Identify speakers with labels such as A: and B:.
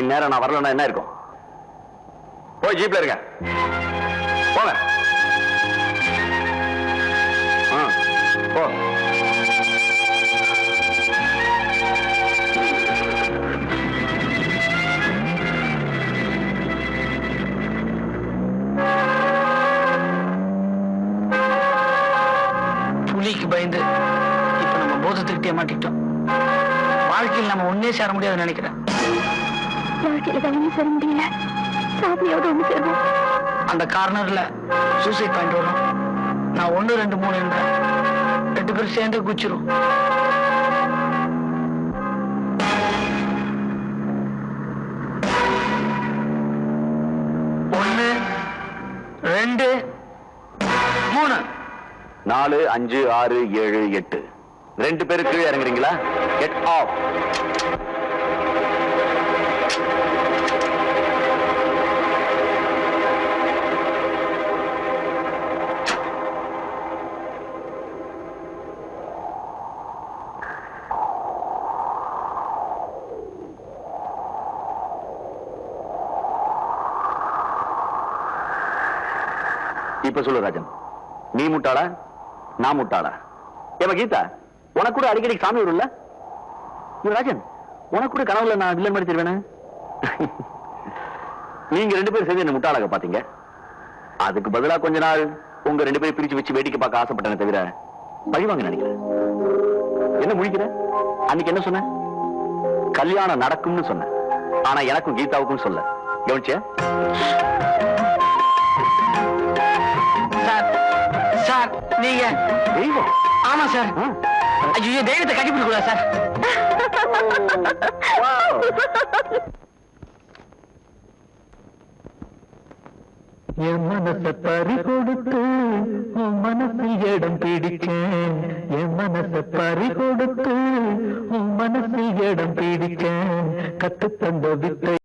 A: இந்நேரம் நான் வரலன்னா என்ன இருக்கும்? போய் ஜீப்ல இருக்க போங்க. போ.
B: புலிக்கு பயந்து இப்ப நம்ம போதத்துக்கிட்டே மாட்டிக்கிட்டோம். வாழ்க்கையில் நம்ம ஒன்னே சேர முடியாதுன்னு நினைக்கிறேன்.
C: வாழ்க்கையில ஒண்ணு சேர முடியல, சாப்பியோட ஒண்ணு சேருவோம்.
B: அந்த கார்னர்ல சூசைட் பாயிண்ட் வரும். நான் 1 2 3 என்ற 2 பேரும் சேர்ந்து குச்சிரும். ஒன்னு 2 3
A: 4 5 6 7 8 2 பேரு கீழே இறங்குறீங்களா? Get of. இப்ப சொல்லு ராஜன், நீ முட்டாளா நான் முட்டாளா? ஏமா கீதா, உனக்கு கூட அடிக்கடி சாமி வரும்ல? ராஜன், உனக்கு கூட கனவுல நான் வில்லன் மாதிரி தெரிவேன? நீங்க 2 பேரும் சேர்ந்து என்ன முட்டாளாக பாத்தீங்க. அதுக்கு பதிலா கொஞ்ச நாள் உங்க 2 பேரும் பிரிச்சு வச்சு வேடிக்கை பார்க்க ஆசைப்பட்டேன் தவிர பழிவாங்க நினைக்கிறேன். என்ன முடிக்கிற? அன்னைக்கு என்ன சொன்ன? கல்யாணம் நடக்கும்னு சொன்ன. ஆனா எனக்கும் கீதாவுக்கும் சொல்ல கவனிச்ச?
B: சார் நீங்க
A: தெய்வம்?
B: ஆமா சார். ஐயோ, தெய்வத்தை கட்டிப்பிடி கூடாது சார்.
D: என் மனச பறி கொடுத்து உன் மனசில் இடம் பிடிச்சேன். என் மனச பறி கொடுத்து உன் மனசில் இடம் பிடிச்சேன். கத்து தந்த வித்தை